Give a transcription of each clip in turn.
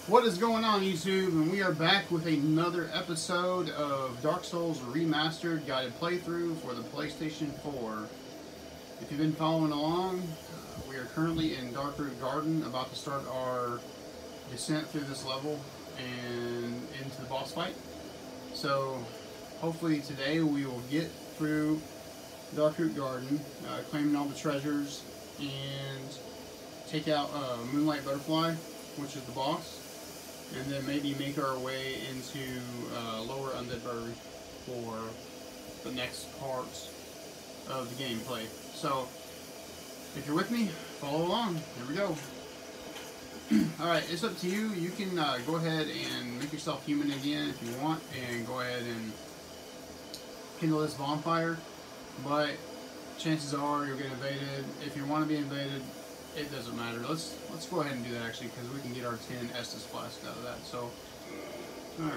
What is going on, YouTube? And we are back with another episode of Dark Souls Remastered guided playthrough for the PlayStation 4. If you've been following along, we are currently in Darkroot Garden, about to start our descent through this level and into the boss fight. So, hopefully today we will get through Darkroot Garden, claiming all the treasures, and take out Moonlight Butterfly, which is the boss. And then maybe make our way into Lower Undead Burg for the next parts of the gameplay. So, if you're with me, follow along. Here we go. Alright, it's up to you. You can go ahead and make yourself human again if you want, and go ahead and kindle this bonfire. But chances are you'll get invaded. If you want to be invaded, it doesn't matter. Let's go ahead and do that actually, because we can get our 10 Estus flask out of that. So, alright.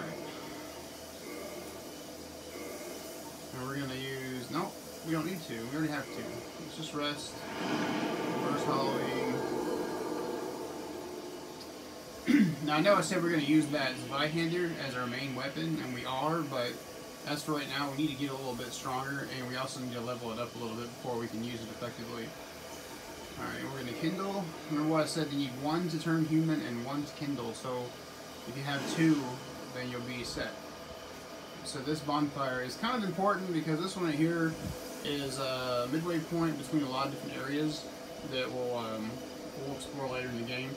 And we're gonna use, nope, we don't need to. We already have to. Let's just rest. First hollowing. Now I know I said we're gonna use that Zweihander as our main weapon, and we are, but as for right now, we need to get a little bit stronger, and we also need to level it up a little bit before we can use it effectively. Alright, we're going to kindle. Remember what I said, you need one to turn human and one to kindle. So if you have two, then you'll be set. So this bonfire is kind of important because this one right here is a midway point between a lot of different areas that we'll explore later in the game.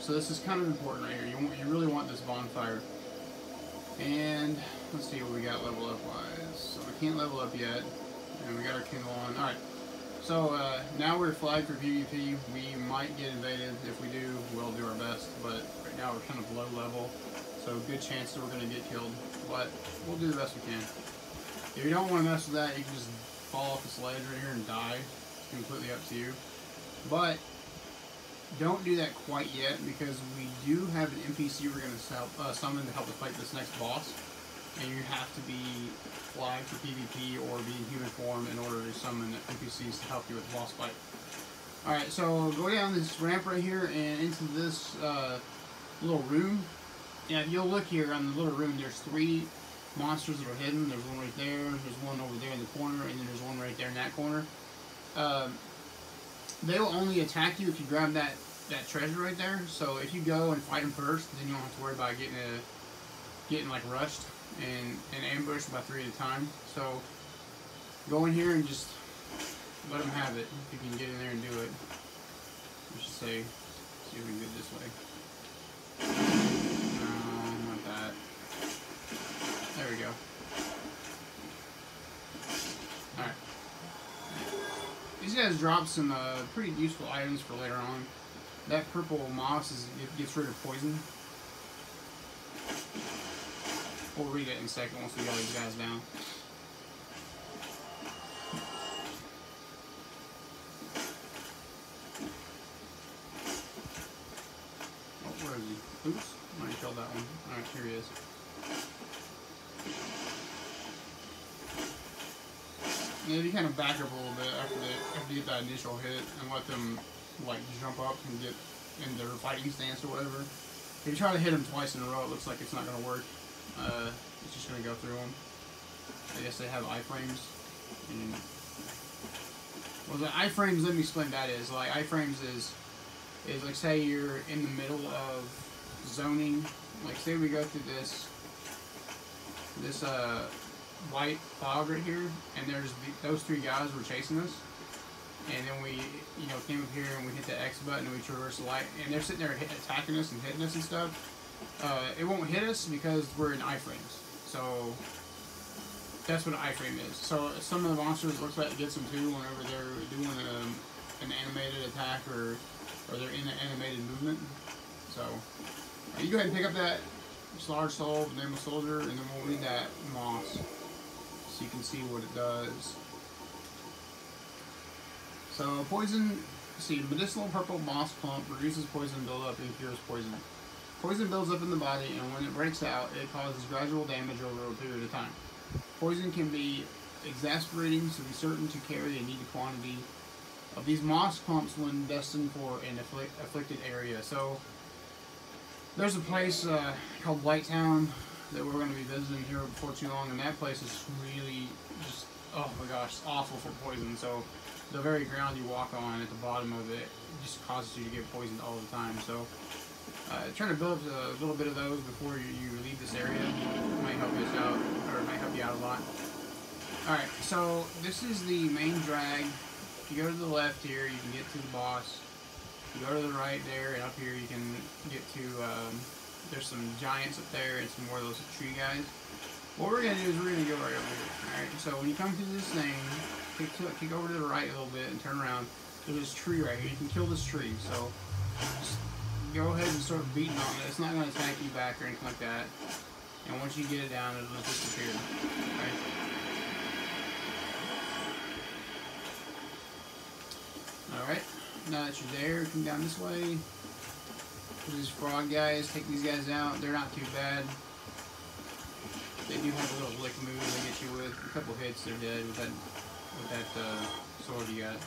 So this is kind of important right here. You really want this bonfire. And let's see what we got level up wise. So we can't level up yet. And we got our kindle on. Alright. So now we're flagged for PvP. We might get invaded. If we do, we'll do our best. But right now we're kind of low level, so good chance that we're going to get killed. But we'll do the best we can. If you don't want to mess with that, you can just fall off this ledge right here and die. It's completely up to you. But don't do that quite yet, because we do have an NPC we're going to summon to help us fight this next boss. And you have to be flagged for PvP or be in human form in order to summon NPCs to help you with the boss fight. Alright, so go down this ramp right here and into this little room. Yeah, if you'll look here on the little room, there's 3 monsters that are hidden. There's one right there, there's one over there in the corner, and then there's one right there in that corner. They will only attack you if you grab that treasure right there. So if you go and fight them first, then you don't have to worry about getting like rushed and ambushed by 3 at a time. So go in here and just let them have it. If you can get in there and do it. Let's just say, see if we can do it this way. No, not that. There we go. Alright. These guys drop some pretty useful items for later on. That purple moss it gets rid of poison. We'll read it in a second once we get all these guys down. Oh, where is he? Oops, I might have killed that one. Alright, here he is. Yeah, you kind of back up a little bit after you get that initial hit and let them like jump up and get in their fighting stance or whatever. If you try to hit them twice in a row, it looks like it's not going to work. It's just going to go through them. I guess they have iframes. Well, the iframes, let me explain what that is. Like, iframes is like, say you're in the middle of zoning. Like, say we go through this white fog right here, and there's those 3 guys were chasing us. And then we, came up here and we hit the X button and we traverse the light, and they're sitting there attacking us and hitting us and stuff. It won't hit us because we're in iframes. So that's what an iframe is. So some of the monsters, it looks like it gets them too whenever they're doing an animated attack or they're in an animated movement. So you go ahead and pick up that large soul, nameless soldier, and then we'll read that moss so you can see what it does. So poison, see, medicinal purple moss clump reduces poison buildup and cures poison. Poison builds up in the body, and when it breaks out, it causes gradual damage over a period of time. Poison can be exasperating, so be certain to carry a needed quantity of these moss clumps when destined for an afflicted area. So There's a place called Blighttown that we're going to be visiting here before too long, and that place is really just, oh my gosh, awful for poison. So the very ground you walk on at the bottom of it just causes you to get poisoned all the time. So trying to build up a little bit of those before you leave this area might help us out, or might help you out a lot. Alright, so this is the main drag. If you go to the left here, you can get to the boss. You go to the right there, and up here you can get to, there's some giants up there and some more of those tree guys. What we're going to do is we're going to go right over here. Alright, so when you come through this thing, kick over to the right a little bit and turn around. There's this tree right here. You can kill this tree, so just go ahead and start beating on it. It's not going to attack you back or anything like that. And once you get it down, it'll just disappear. Alright. Alright. Now that you're there, come down this way. These frog guys, take these guys out. They're not too bad. They do have a little lick move they get you with. A couple hits, they're dead with that sword you got.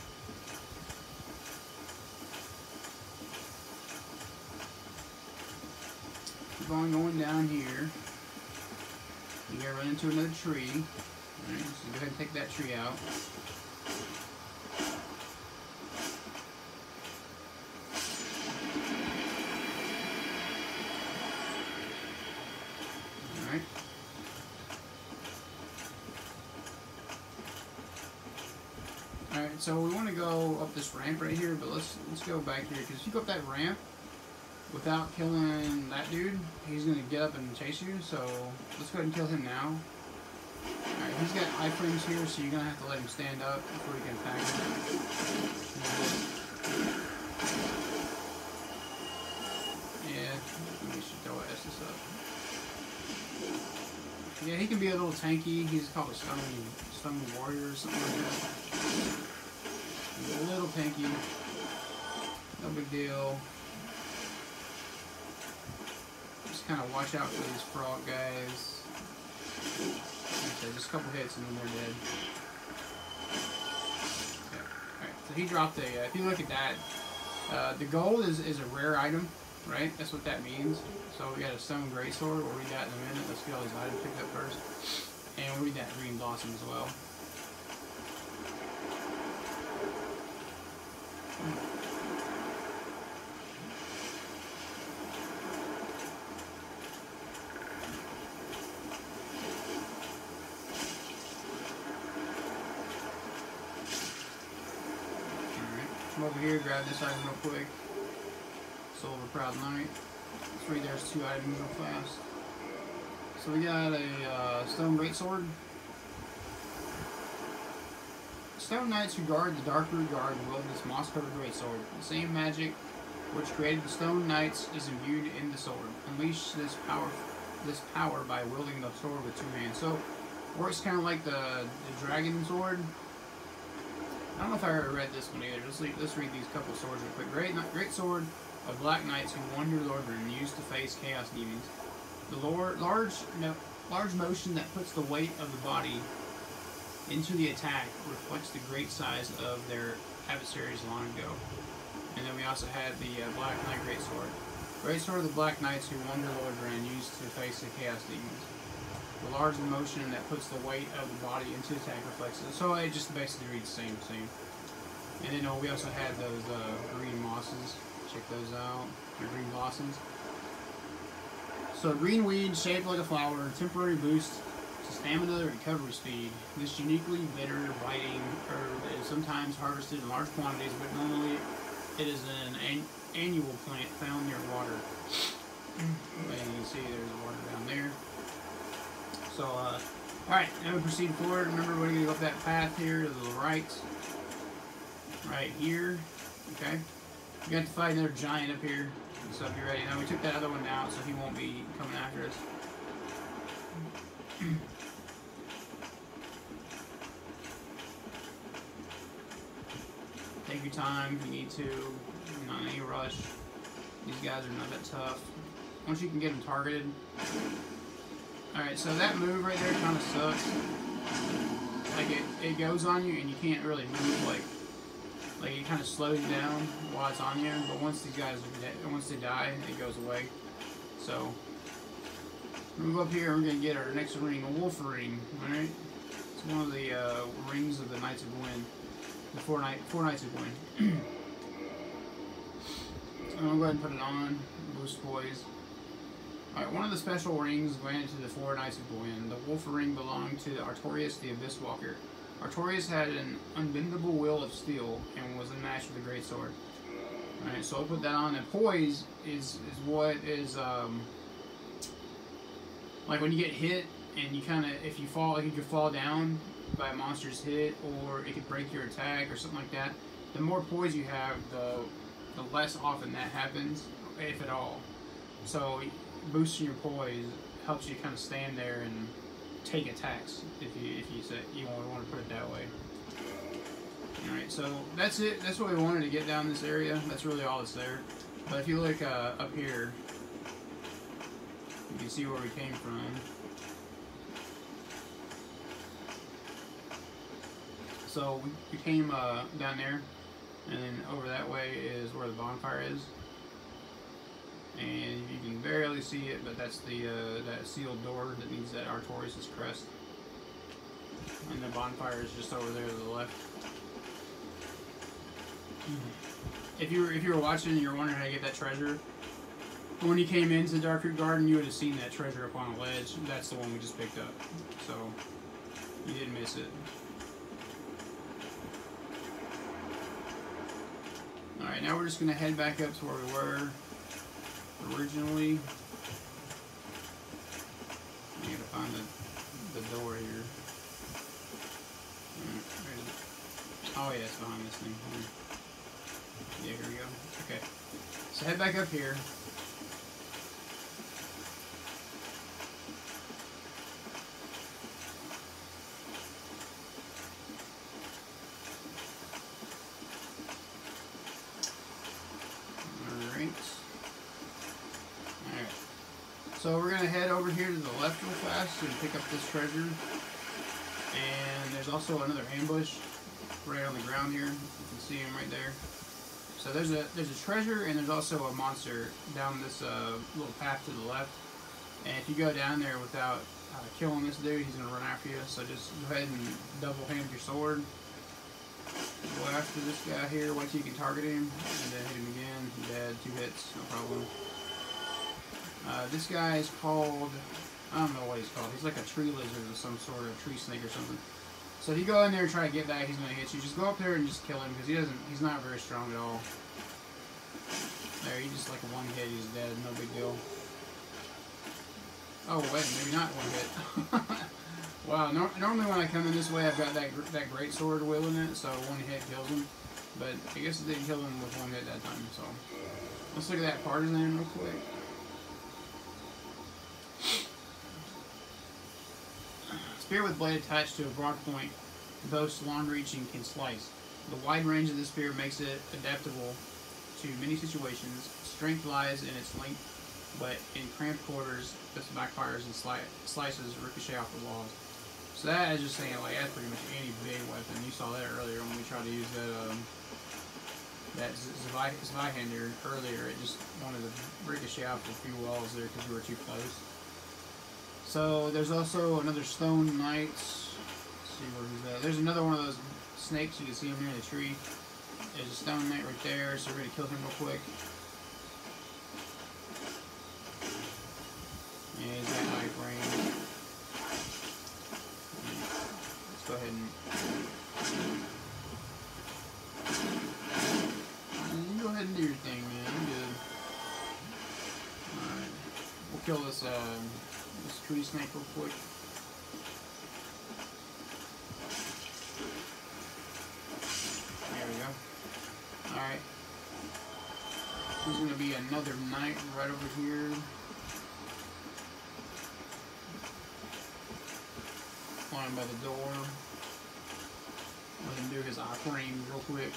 Keep on going down here. You gotta run into another tree. Alright, so go ahead and take that tree out. Alright, so we want to go up this ramp right here, but let's go back here, because if you go up that ramp without killing that dude, he's going to get up and chase you, so let's go ahead and kill him now. Alright, he's got iframes here, so you're going to have to let him stand up before you can attack him. Yeah, we should throw this up. Yeah, he can be a little tanky. He's called a stone warrior or something like that. He's a little tanky. No big deal. Just kind of watch out for these frog guys. Like I said, just a couple hits and then they're dead. Okay. Alright, so he dropped a, if you look at that, the gold is a rare item, right? That's what that means. So we got a stone greatsword. We'll read that in a minute. Let's get all these items picked up first. And we'll read that green blossom as well. Come over here, grab this item real quick. Silver Proud Knight. Let's read there's two items real fast. So we got a stone greatsword. Stone Knights who guard the Dark Root Guard wield this moss-covered greatsword. The same magic which created the Stone Knights is imbued in the sword. Unleash this power by wielding the sword with two hands. So works kind of like the dragon sword. I don't know if I ever read this one either. Let's read these couple swords real quick. Great sword of Black Knights who wander the Lordran, used to face Chaos Demons. The large motion that puts the weight of the body into the attack reflects the great size of their adversaries long ago. And then we also had the Black Knight Greatsword. Greatsword of the Black Knights who wander the Lordran, used to face the Chaos Demons. The large motion that puts the weight of the body into the attack reflects it. So it just basically reads the same. And then we also had those green mosses. Check those out. The green blossoms. So green weed shaped like a flower, temporary boost to stamina and recovery speed. This uniquely bitter, biting herb is sometimes harvested in large quantities, but normally it is an annual plant found near water. And you can see there's water down there. So, alright, now we proceed forward. Remember, we're going to go up that path here to the right. Right here. Okay. We got to fight another giant up here. So be ready. Now we took that other one out, so he won't be coming after us. Take your time if you need to. Not in any rush. These guys are not that tough. Once you can get them targeted. Alright, so that move right there kind of sucks. Like it goes on you and you can't really move, like it kind of slows you down while it's on you, but once these guys, once they die, it goes away. So we're gonna go up here and we're gonna get our next ring, a wolf ring. All right, it's one of the rings of the Knights of Gwyn, the four Knights of Gwyn. So I'm gonna go ahead and put it on, boost poise. Alright, one of the special rings granted to the four Knights of Gwyn. The wolf ring belonged to Artorias the Abyss Walker. Artorias had an unbendable will of steel and was unmatched with a great sword. Alright, so I'll put that on. And poise is what is, like when you get hit and you kind of, if you fall, like you could fall down by a monster's hit, or it could break your attack or something like that. The more poise you have, the less often that happens, if at all. So boosting your poise helps you kind of stand there and take attacks, if you say you want to put it that way. Alright, so that's it. That's what we wanted to get down this area. That's really all that's there. But if you look up here, you can see where we came from. So we came down there, and then over that way is where the bonfire is. And you can barely see it, but that's the that sealed door that needs that Artorias' crest. And the bonfire is just over there to the left. If you were watching and you're wondering how to get that treasure, when you came into the Darkroot Garden, you would have seen that treasure up on a ledge. That's the one we just picked up, so you didn't miss it. Alright, now we're just going to head back up to where we were originally. I gotta find the door here. Oh yeah, it's behind this thing. Yeah, here we go. Okay. So head back up here. So we're going to head over here to the left real fast and pick up this treasure. And there's also another ambush right on the ground here. You can see him right there. So there's a treasure, and there's also a monster down this little path to the left. And if you go down there without killing this dude, he's going to run after you. So just go ahead and double hand your sword. Go after this guy here, wait till you can target him, and then hit him again. Dead, 2 hits, no problem. This guy is called, I don't know what he's called. He's like a tree lizard or some sort of tree snake or something. So if you go in there and try to get back, he's going to hit you. Just go up there and just kill him, because he's not very strong at all. There, he just like one hit, he's dead, no big deal. Oh wait, maybe not one hit. Wow, normally when I come in this way, I've got that great sword wielding it, so one hit kills him. But I guess it didn't kill him with one hit that time, so. Let's look at that partisan real quick. Spear with blade attached to a broad point boasts long reach and can slice. The wide range of the spear makes it adaptable to many situations. Strength lies in its length, but in cramped quarters, this backfires and slices ricochet off the walls. So that is just saying, like, that's pretty much any big weapon. You saw that earlier when we tried to use that Zweihander earlier. It just wanted to ricochet off a few walls there because we were too close. So there's also another stone knight. Let's see where he's at. There's another one of those snakes. You can see him near the tree. There's a stone knight right there, so we're going to kill him real quick. Yeah, he's got knife range. Let's go ahead and... You go ahead and do your thing, man. I'm good. Alright. We'll kill this tree snake real quick. There we go. Alright. There's going to be another knight right over here. Flying by the door. Let him do his offering real quick.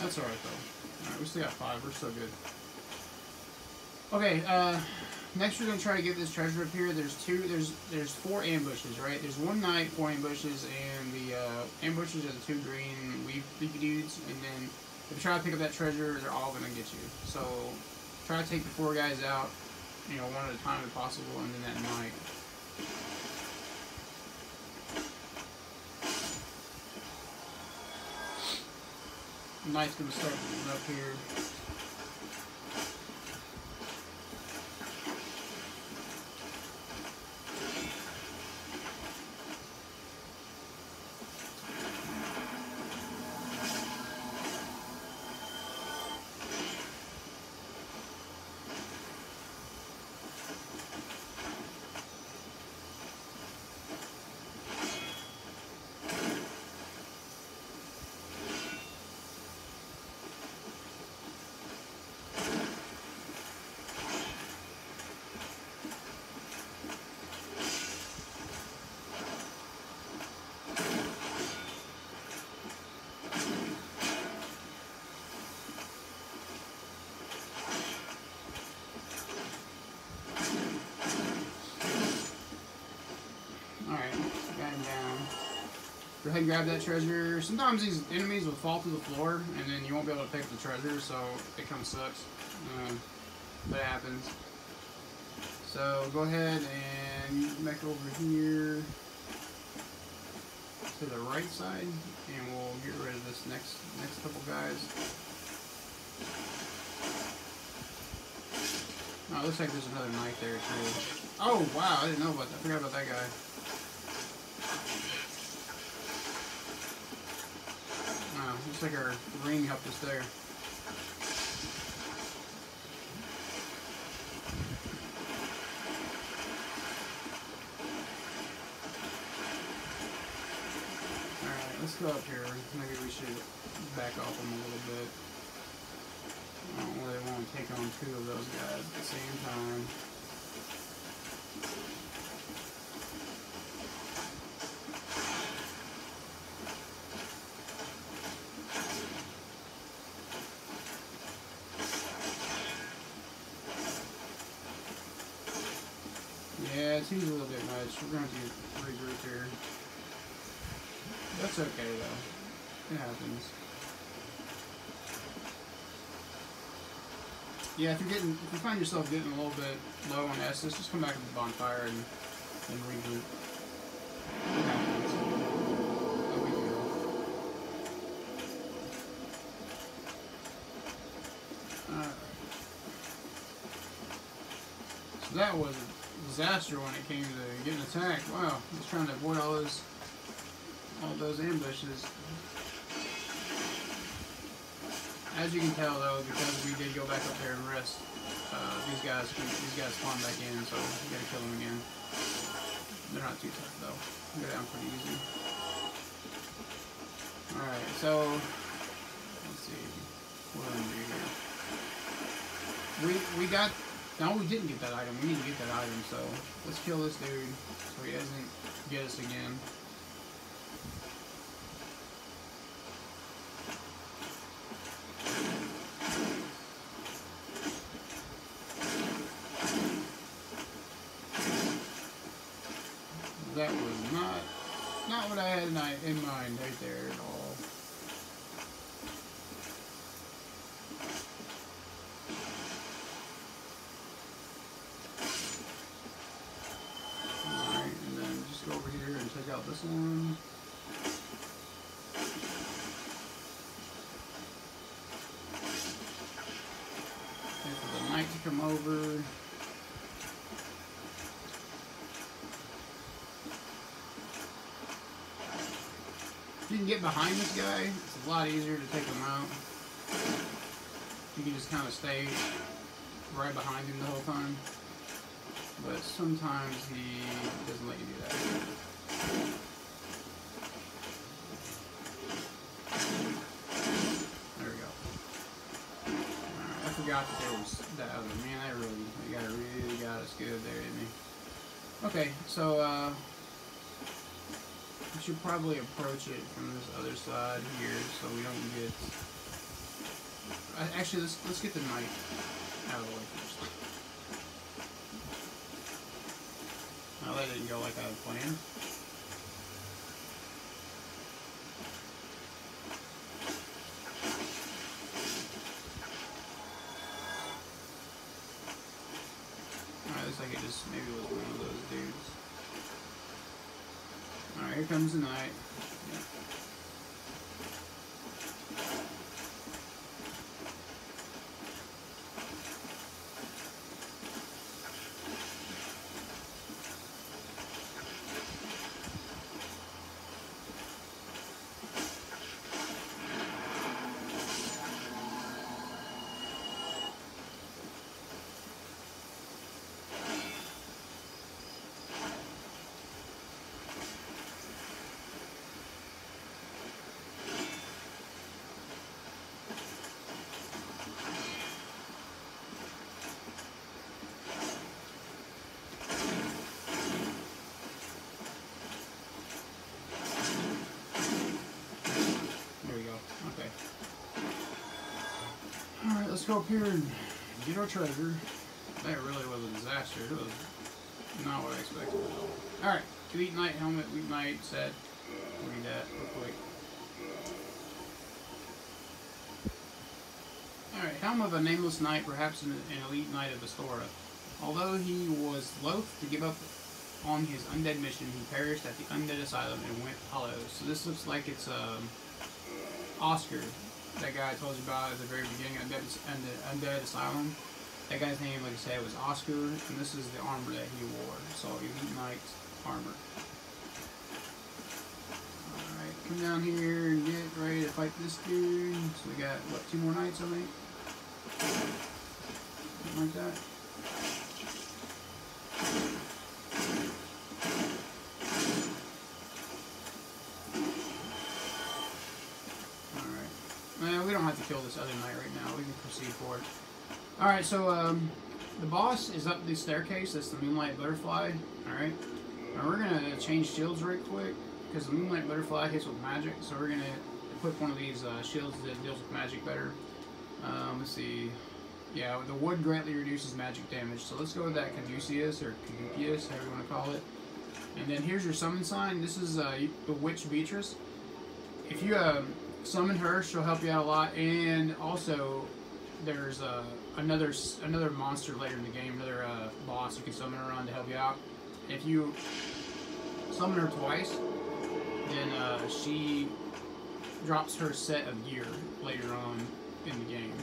That's alright though. Alright, we still got 5, we're still good. Okay, next we're gonna try to get this treasure up here. There's 4 ambushes, right? There's 1 knight, 4 ambushes, and the ambushes are the 2 green leafy dudes. And then if you try to pick up that treasure, they're all gonna get you. So try to take the 4 guys out, you know, 1 at a time if possible, and then that knight. The knight's gonna start moving up here. Go ahead and grab that treasure. Sometimes these enemies will fall through the floor, and then you won't be able to pick up the treasure, so it kind of sucks. But it happens. So go ahead and back over here to the right side, and we'll get rid of this next couple guys. Oh, it looks like there's another knight there too. Oh wow, I didn't know about that. I forgot about that guy. Looks like our ring helped us there. Alright, let's go up here. Maybe we should back off them a little bit. I don't really want to take on 2 of those guys at the same time. Yeah, it seems a little bit much. We're going to regroup here. That's okay though. It happens. Yeah, if you find yourself getting a little bit low on Estus, just come back to the bonfire and regroup. It happens. No big deal. Alright. So that was disaster when it came to getting attacked. Wow, I was trying to avoid all those ambushes. As you can tell though, because we did go back up there and rest, these guys spawn back in, so we gotta kill them again. They're not too tough though. They go down pretty easy. Alright, so let's see. What are we gonna do here? We got. No, we didn't get that item. We need to get that item, so let's kill this dude so he doesn't get us again. That was not what I had in mind right there at all. Take out this one. Wait for the knight to come over. If you can get behind this guy, it's a lot easier to take him out. You can just kind of stay right behind him the whole time. But sometimes he doesn't let you do that. There we go. Alright, I forgot that there was that other. Man, that really got us good there, didn't he? Okay, so we should probably approach it from this other side here so we don't get... Actually, let's get the knight out of the way first. didn't go like I had planned. Alright, looks like it just maybe was one of those dudes. Alright, here comes the night. Yeah. Alright, let's go up here and get our treasure. That really was a disaster. It was not what I expected at all. Alright, Elite Knight helmet, Elite Knight set. Read that real quick. Alright, Helm of a Nameless Knight, perhaps an elite knight of Astora. Although he was loath to give up on his undead mission, he perished at the Undead Asylum and went hollow. So this looks like it's Oscar. That guy I told you about at the very beginning, Undead Asylum. That guy's name, like I said, was Oscar, and this is the armor that he wore. So, Elite Knight armor. Alright, come down here and get ready to fight this dude. So we got, what, 2 more knights, I think? Something like that. Well, we don't have to kill this other knight right now. We can proceed forward. Alright, so the boss is up the staircase. That's the Moonlight Butterfly. Alright. Now we're going to change shields right quick, because the Moonlight Butterfly hits with magic. So we're going to equip one of these shields that deals with magic better. Let's see. Yeah, the wood greatly reduces magic damage. So let's go with that Caduceus, or Caduceus, however you want to call it. And then here's your summon sign. This is the Witch Beatrice. If you summon her, she'll help you out a lot. And also, there's another monster later in the game, another boss you can summon her on to help you out. And if you summon her twice, then she drops her set of gear later on in the game.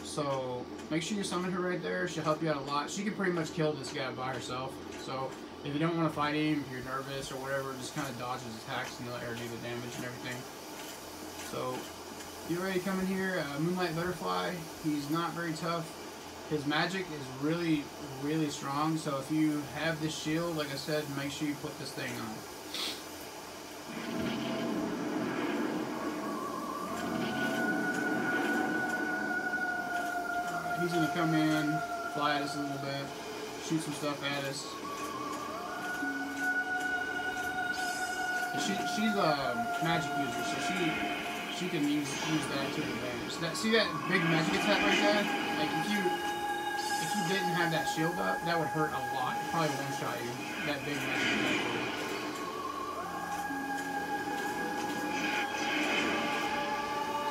So make sure you summon her right there. She'll help you out a lot. She can pretty much kill this guy by herself. So if you don't want to fight him, if you're nervous or whatever, just kind of dodge his attacks and let her do the damage and everything. So get ready to come in here. Moonlight Butterfly, he's not very tough. His magic is really, really strong. So if you have this shield, like I said, make sure you put this thing on. He's going to come in, fly at us a little bit, shoot some stuff at us. She's a magic user, so she can use that to her advantage. See that big magic attack right there? Like if you didn't have that shield up, that would hurt a lot. It probably one-shot you. That big magic attack would.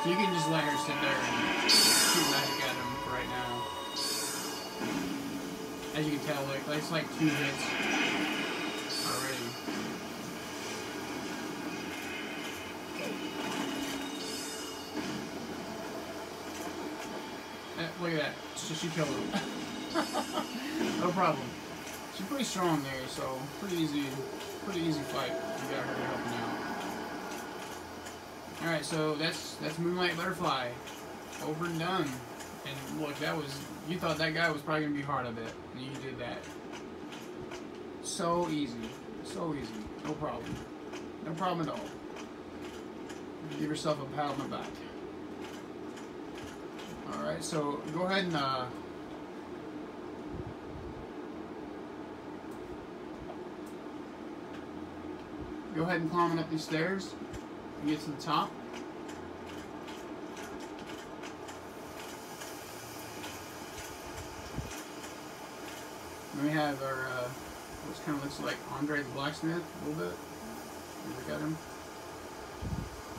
So you can just let her sit there and shoot magic at him for right now. As you can tell, like it's like 2 hits already. Look at that. She killed him. No problem. She's pretty strong there, so pretty easy fight. You got her helping out. Alright, so that's Moonlight Butterfly. Over and done. And look, you thought that guy was probably gonna be hard, I bet. And you did that. So easy. So easy. No problem. No problem at all. Give yourself a pat on the back. Alright, so go ahead and go ahead and climb up these stairs and get to the top. Then we have our which kind of looks like Andre the Blacksmith a little bit. Look at him.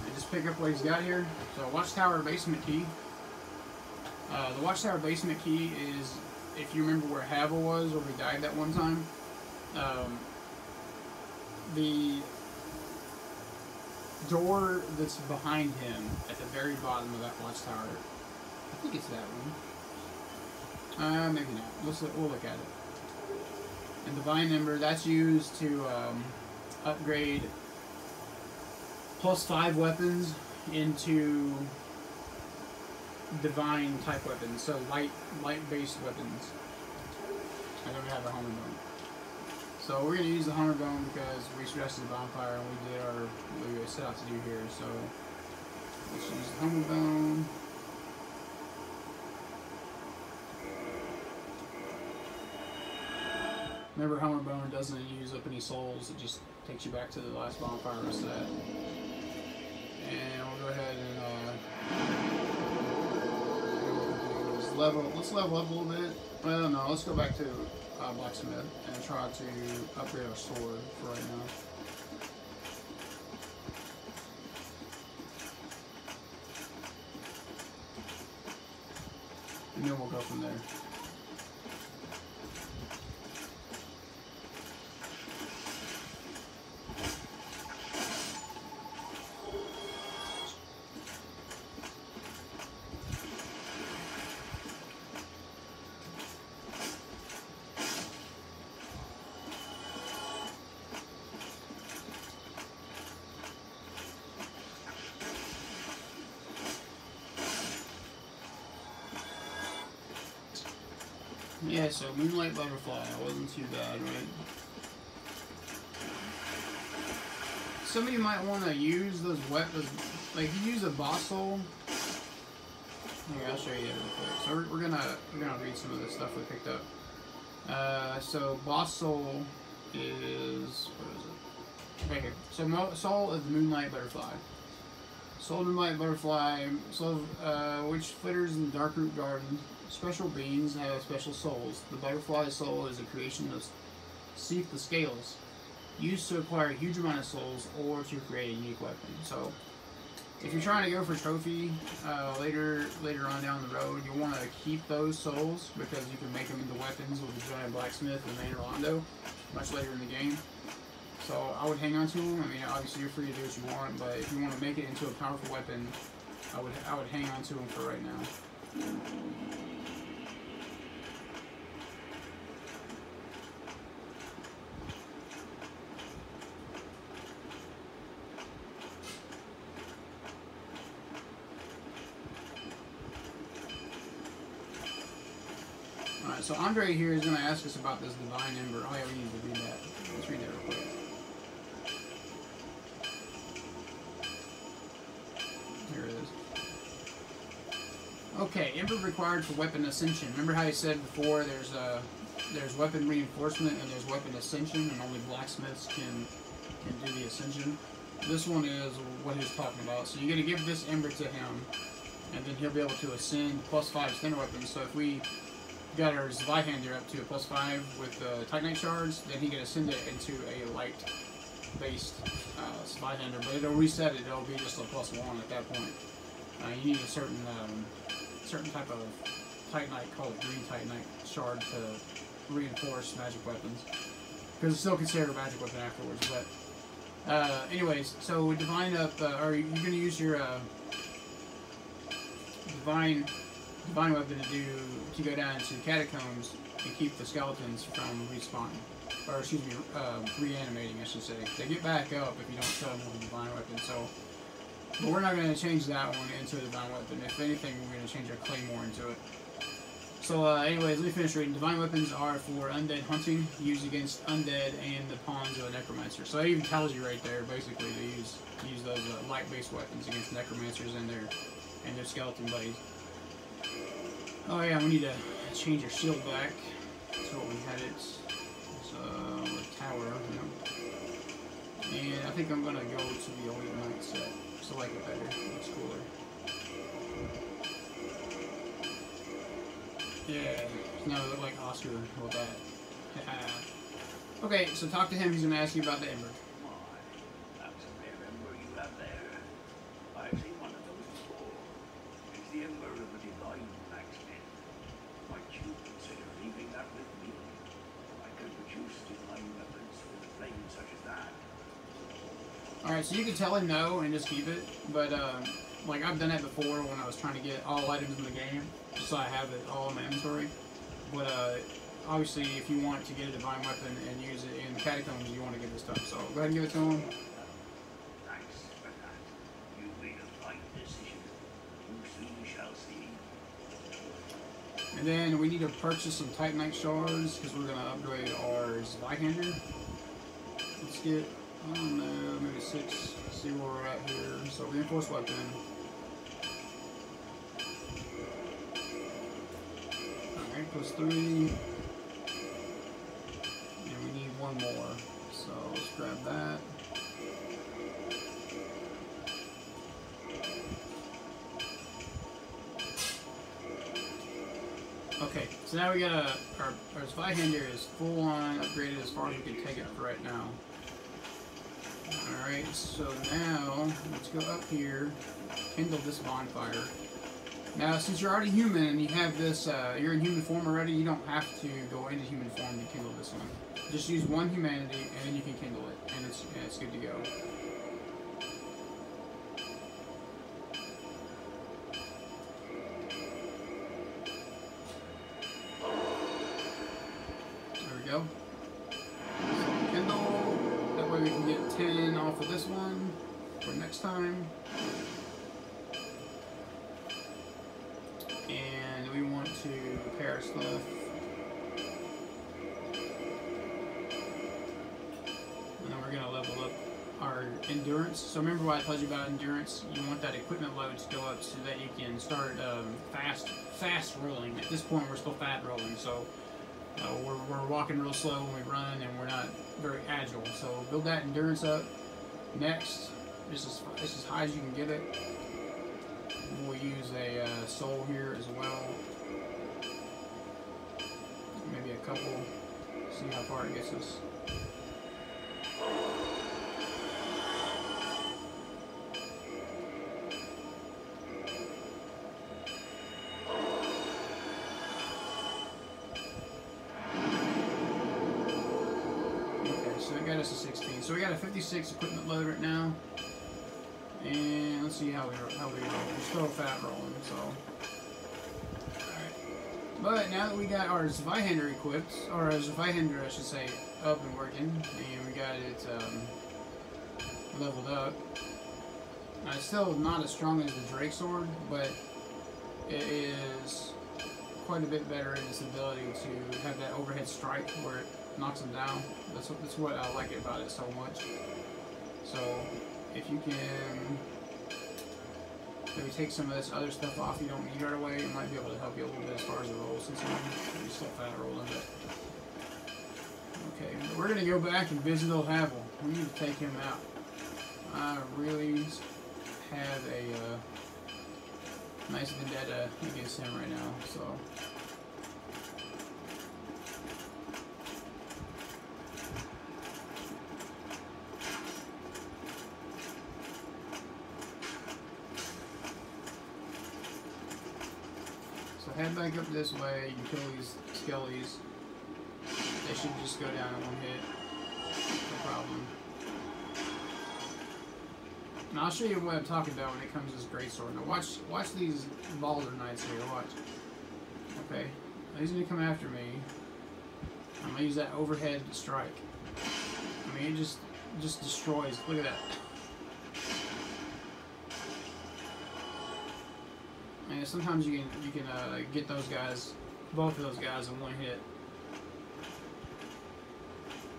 And just pick up what he's got here. So Watchtower basement key. The Watchtower basement key is, if you remember where Havel was, where we died that one time, the door that's behind him at the very bottom of that watchtower. I think it's that one. Maybe not. We'll look at it. And Divine Ember, that's used to upgrade +5 weapons into divine type weapons. So light based weapons. I don't have a hammer bone. So we're gonna use the hammer bone because we stressed the bonfire and we did what we set out to do here. So let's use the hammer bone. Remember, hammer bone doesn't use up any souls. It just takes you back to the last bonfire reset. And we'll go ahead and let's level up a little bit. Well, no, let's go back to blacksmith and try to upgrade our sword for right now. And then we'll go from there. Yeah, so Moonlight Butterfly wasn't too bad, right? Some of you might want to use those weapons, like you use a boss soul. Here, I'll show you real quick. So we're gonna read some of the stuff we picked up. So boss soul is, what is it? Right here. So soul is the Moonlight Butterfly. Soul Moonlight Butterfly, which flitters in the Darkroot Garden. Special beings have special souls. The butterfly soul is a creation of Seath the Scales, used to acquire a huge amount of souls or to create a unique weapon. So, if you're trying to go for trophy later on down the road, you'll want to keep those souls because you can make them into weapons with the giant blacksmith and the main Rolando much later in the game. So I would hang on to them. I mean, obviously you're free to do what you want, but if you want to make it into a powerful weapon, I would hang on to them for right now. Alright, so Andre here is going to ask us about this Divine Ember. Oh yeah, we need to read that. Let's read that real quick. Here it is. Okay, Ember required for weapon ascension. Remember how I said before there's weapon reinforcement and there's weapon ascension, and only blacksmiths can do the ascension? This one is what he's talking about. So you're going to give this Ember to him, and then he'll be able to ascend +5 standard weapons. So if we got our Zweihander up to a +5 with Titanite shards, then he can ascend it into a light-based Zweihander, but it'll reset it. It'll be just a +1 at that point. You need a certain type of Titanite, called a green Titanite shard, to reinforce magic weapons, because it's still considered a magic weapon afterwards. But anyways, so divine up, or you're gonna use your divine weapon to go down into the catacombs and keep the skeletons from respawning, or excuse me, reanimating, I should say. They get back up if you don't kill them with a divine weapon. So, but we're not going to change that one into a divine weapon. If anything, we're going to change our claymore into it. So, anyways, let me finish reading. Divine weapons are for undead hunting, used against undead and the pawns of a necromancer. So it even tells you right there, basically, to use those light-based weapons against necromancers and their skeleton buddies. Oh yeah, we need to change our shield back to what we had it. So, the tower, And I think I'm gonna go to the Elite Knight set. Just to like it better. It looks cooler. Yeah, now I look like Oscar with that. Okay, so talk to him. He's gonna ask you about the Ember. That's a rare ember you have there. I've seen one of those before. It's the ember of a divine blacksmith. Might you consider leaving that with me? I could produce divine weapons with a flame such as that. Alright, so you can tell him no and just keep it, but like I've done that before when I was trying to get all items in the game, just so I have it all in my inventory. But obviously, if you want to get a divine weapon and use it in catacombs, you want to get this stuff. So go ahead and give it to him. Thanks for that. You made a right decision. You soon shall see. And then we need to purchase some Titanite shards because we're going to upgrade our Zweihander. Let's get, I don't know, maybe 6. Let's see where we're at here. So reinforced weapon. Alright, plus 3. And we need 1 more. So let's grab that. Okay, so now we got our Zweihander is full on upgraded as far as we can take it for right now. Alright, so now let's go up here, kindle this bonfire. Now, since you're already human and you have this, you're in human form already, you don't have to go into human form to kindle this one. Just use 1 humanity and then you can kindle it, and it's good to go. There we go. So kindle. That way we can get 10 off of this one for next time. And we want to repair stuff. And then we're going to level up our endurance. So remember what I told you about endurance? You want that equipment load to go up so that you can start fast rolling. At this point we're still fat rolling, so we're walking real slow when we run and we're not very agile. So build that endurance up. Next, just as high as you can get it. We'll use a soul here as well. Maybe a couple. See how far it gets us. Okay, so it got us a 16. So we got a 56 equipment load right now. And let's see how we roll. We're still fat rolling, so. Alright. But now that we got our Zweihander equipped, or our Zweihander, I should say, up and working, and we got it leveled up. Now, it's still not as strong as the Drake Sword, but it is quite a bit better in its ability to have that overhead strike where it knocks them down. That's what I like about it so much. So, if you can maybe take some of this other stuff off you don't need right away, it might be able to help you a little bit as far as the rolls since you're still fat rolling. Okay, but we're going to go back and visit old Havel. We need to take him out. I really have a nice vendetta against him right now, so. Head back up this way, you can kill these skellies. They should just go down in 1 hit. No problem. Now I'll show you what I'm talking about when it comes to this greatsword. Now watch these Balder Knights here, watch. Okay. Now he's gonna come after me. I'm gonna use that overhead strike. I mean, it just destroys. Look at that. And sometimes you can get those guys, both of those guys in 1 hit.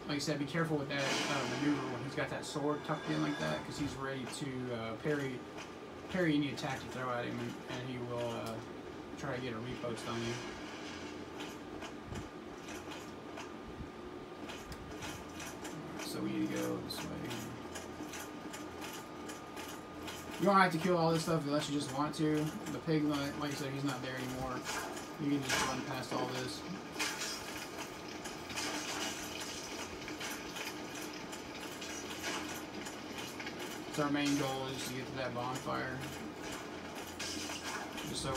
Like I said, be careful with that maneuver when he's got that sword tucked in like that, because he's ready to parry any attack you throw at him, and he will try to get a repost on you. So we need to go this way. You don't have to kill all this stuff unless you just want to. The pig, like I said, he's not there anymore. You can just run past all this. So our main goal is to get to that bonfire. Just so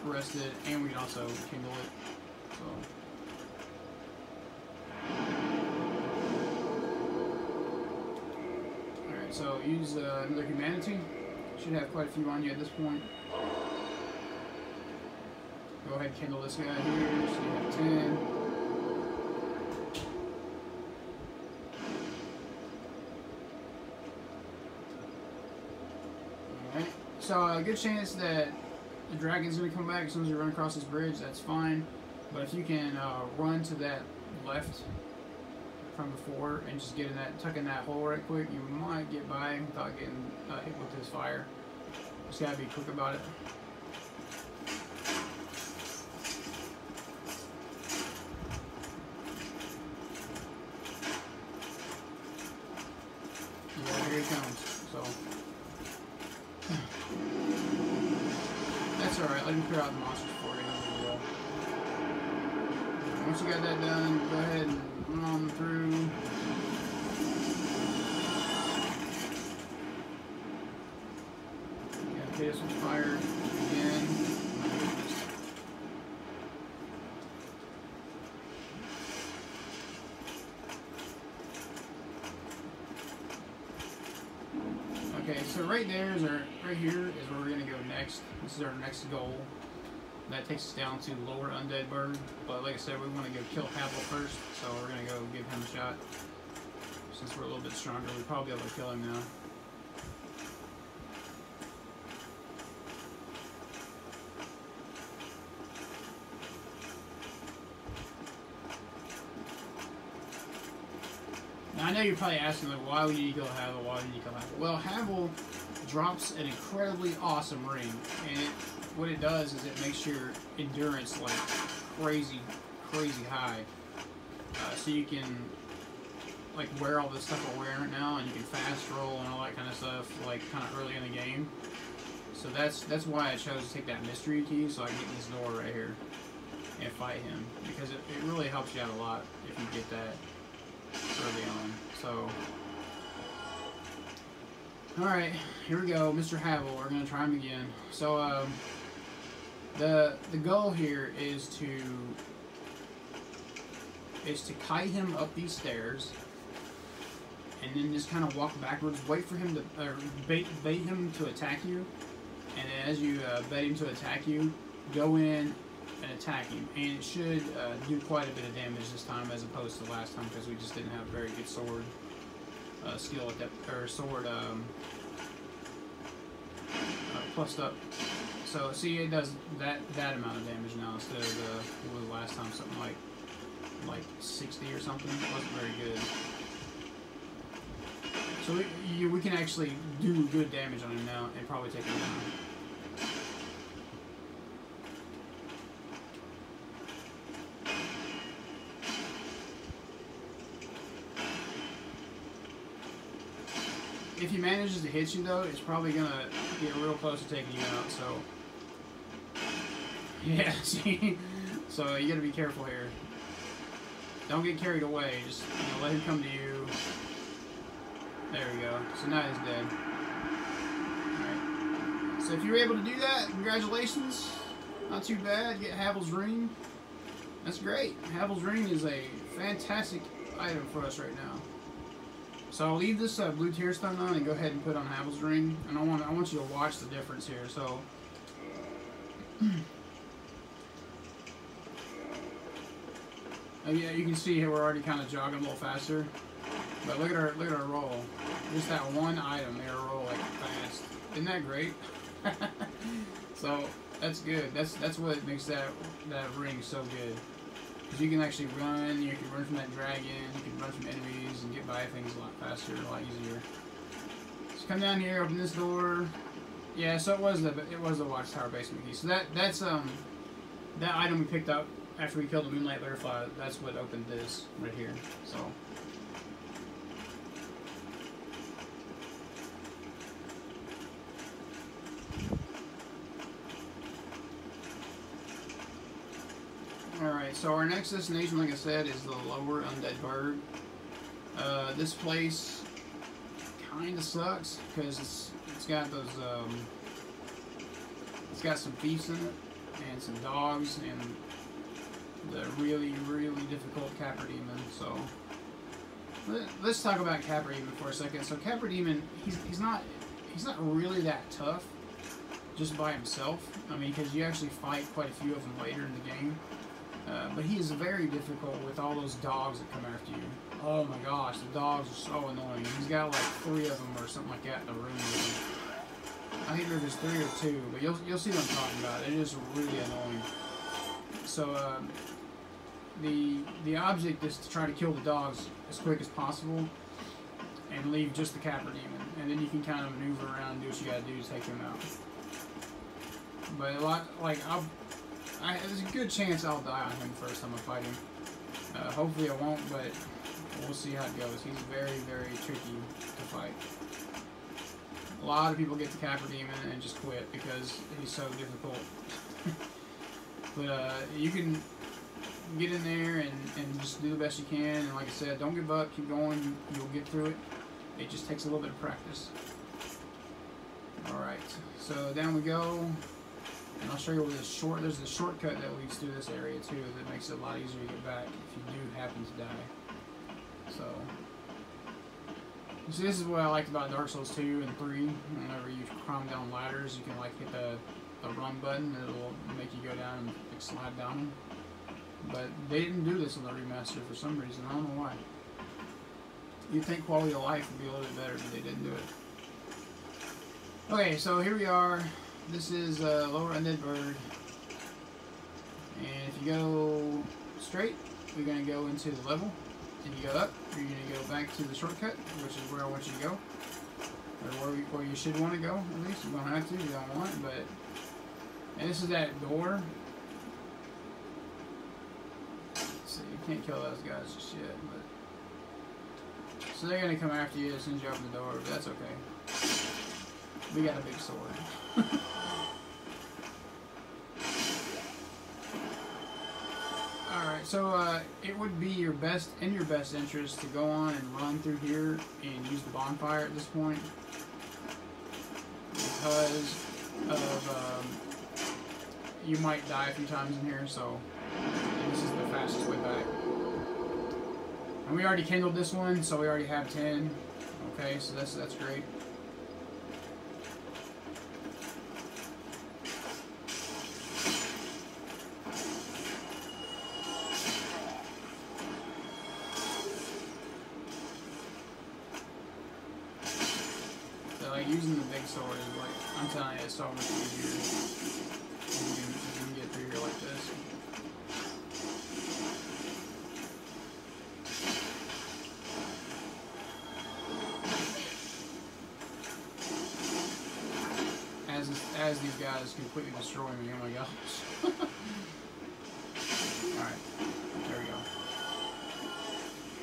we're rested, and we can also kindle it. So. Alright, so use another humanity. Should have quite a few on you at this point. Go ahead and kindle this guy here, so you have 10. Alright, so a good chance that the dragon's going to come back as soon as you run across this bridge. That's fine. But if you can run to that left from before and just get in that, tuck in that hole right quick, you might get by without getting hit with his fire. Just gotta be quick about it. Yeah, here he comes. So that's alright. Let me clear out the monsters for you. Once you got that done, go ahead and run on through. Yeah, hit us with fire again. Okay, so right here is where we're gonna go next. This is our next goal. That takes us down to Lower Undead Burg. But like I said, we want to go kill Havel first, so we're going to go give him a shot. Since we're a little bit stronger, we'll probably be able to kill him now. Now I know you're probably asking, like, why would you kill Havel? Why would you kill Havel? Well, Havel drops an incredibly awesome ring, and what it does is it makes your endurance like crazy high, so you can like wear all this stuff we're wearing now, and you can fast roll and all that kind of stuff like kind of early in the game. So that's why I chose to take that mystery key, so I can get in this door right here and fight him, because it really helps you out a lot if you get that early on. So alright, here we go, Mr. Havel. We're gonna try him again. So the goal here is to kite him up these stairs, and then just kind of walk backwards. Wait for him to bait him to attack you, and as you bait him to attack you, go in and attack him. And it should do quite a bit of damage this time as opposed to last time, because we just didn't have very good sword skill at that, or sword plussed up. So see, it does that amount of damage now instead of the last time, something like 60 or something. It wasn't very good. So we can actually do good damage on him now and probably take him down. If he manages to hit you, though, it's probably gonna get real close to taking you out. So, yeah, see, so you gotta be careful here. Don't get carried away. Just let him come to you. There we go. So now he's dead. All right. So if you're able to do that, congratulations. Not too bad. Get Havel's ring. That's great. Havel's ring is a fantastic item for us right now. So I'll leave this blue tear stone on and go ahead and put on Havel's ring, and I want you to watch the difference here. So yeah, you can see here we're already kind of jogging a little faster, but look at our roll. Just that one item, they roll like fast. Isn't that great? So that's good. That's what makes that ring so good. Because you can actually run, you can run from that dragon, you can run from enemies and get by things a lot faster, a lot easier. So come down here, open this door. Yeah, so it was the Watchtower basement key. So that's that item we picked up after we killed the Moonlight Butterfly. That's what opened this right here. So alright, so our next destination, like I said, is the Lower Undead Burg. This place kind of sucks because it's got those it's got some thieves in it and some dogs and the really difficult Capra Demon. So let's talk about Capra Demon for a second. So Capra Demon, he's not really that tough just by himself. I mean, because you actually fight quite a few of them later in the game. But he is very difficult with all those dogs that come after you. Oh my gosh, the dogs are so annoying. He's got like 3 of them or something like that in the room with him. I think there's 3 or 2, but you'll see what I'm talking about. It is really annoying. So the object is to try to kill the dogs as quick as possible and leave just the Capra Demon, and then you can kind of maneuver around and do what you gotta do to take him out. But there's a good chance I'll die on him first time I fight him. Hopefully I won't, but we'll see how it goes. He's very tricky to fight. A lot of people get the Capra Demon and just quit because he's so difficult. But you can get in there and just do the best you can, and like I said, don't give up, keep going, you'll get through it. It just takes a little bit of practice. Alright, so down we go, and I'll show you where there's a shortcut that leads through this area too that makes it a lot easier to get back if you do happen to die. So, this is what I liked about Dark Souls 2 and 3. Whenever you climb down ladders, you can like hit the run button, and it'll make you go down and like, slide down them. But they didn't do this on the remaster for some reason. I don't know why. You'd think quality of life would be a little bit better, but they didn't do it. Okay, so here we are. This is Lower Undead Burg. And if you go straight, we're going to go into the level. If you go up, you're going to go back to the shortcut, which is where I want you to go. Or where you should want to go, at least. You don't have to, you don't want, but... And this is that door. So you can't kill those guys just yet, but... So they're going to come after you as soon as you open the door, but that's okay. We got a big sword. Alright, so it would be in your best interest to go on and run through here and use the bonfire at this point. Because of, you might die a few times in here, so this is the fastest way back. And we already kindled this one, so we already have 10. Okay, so that's great. So like using the big sword is like, I'm telling you, it's so much easier. You can get through here like this. As these guys completely destroy me, oh my gosh. Alright, there we go.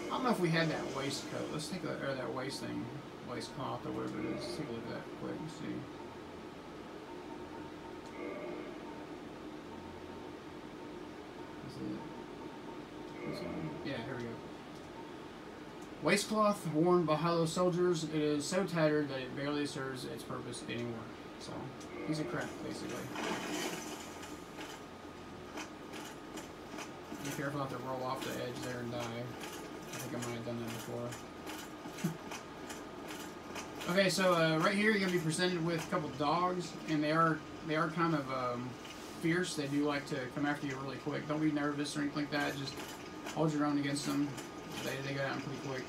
I don't know if we had that waistcoat. Let's take a, or that waist thing, waistcloth or whatever it is. Let's take a look at that quick and see. Is it? Yeah, here we go. Waistcloth worn by hollow soldiers. It is so tattered that it barely serves its purpose anymore. So, he's a crap, basically. Be careful not to roll off the edge there and die. I think I might have done that before. Okay, so right here you're gonna be presented with a couple dogs, and they are kind of fierce. They do like to come after you really quick. Don't be nervous or anything like that. Just hold your own against them. They go down pretty quick.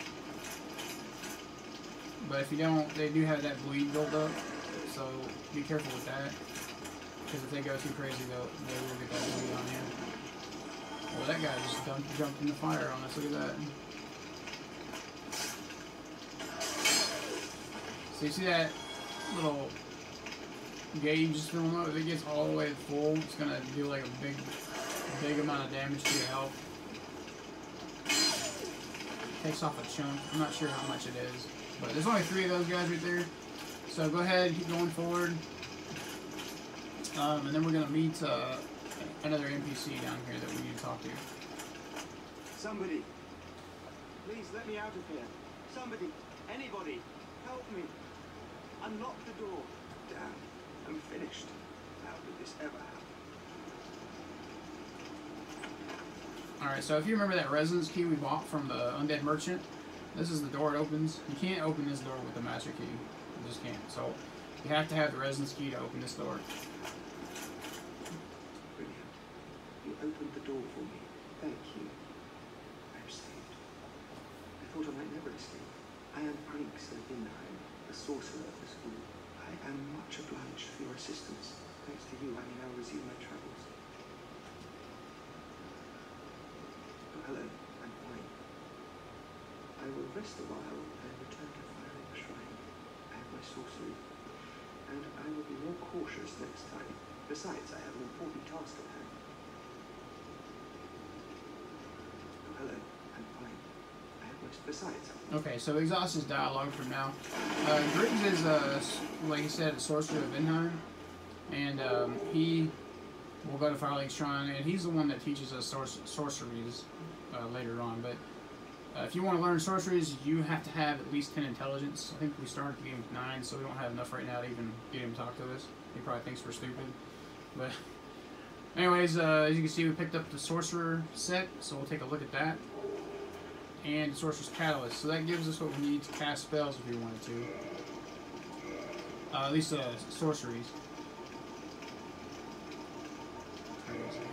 But if you don't, they do have that bleed built up. So be careful with that, because if they go too crazy, they will get that bleed on you. Well, that guy just jumped in the fire on us. Look at that. So you see that little gauge just filling up? If it gets all the way to full, it's gonna do like a big amount of damage to your health. Takes off a chunk. I'm not sure how much it is, but there's only 3 of those guys right there. So go ahead and keep going forward. And then we're going to meet another NPC down here that we need to talk to. Somebody, please let me out of here. Somebody, anybody. Help me. Unlock the door. Damn, I'm finished. How did this ever happen? Alright, so if you remember that resonance key we bought from the Undead Merchant, this is the door it opens. You can't open this door with the master key. You just can't. So you have to have the resonance key to open this door. Brilliant. You opened the door for me. Thank you. I'm saved. I thought I might never escape. I am Prince of Vinheim, the sorcerer of the school. I am much obliged for your assistance. Thanks to you, I may now resume my travels. Oh, hello. I'm fine. I will rest a while and return to firing the shrine. I have my sorcery. And I will be more cautious next time. Besides, I have an important task at hand. Oh, hello. I'm fine. I have my... Besides... Okay, so exhaust his dialogue from now. Griggs is, like I said, a sorcerer of Vinheim. And he will go to Firelink Shrine, and he's the one that teaches us sorceries later on. But if you want to learn sorceries, you have to have at least 10 intelligence. I think we started the game with 9, so we don't have enough right now to even get him to talk to us. He probably thinks we're stupid. But anyways, as you can see, we picked up the Sorcerer set, so we'll take a look at that. And the Sorcerer's Catalyst. So that gives us what we need to cast spells if we wanted to. At least sorceries.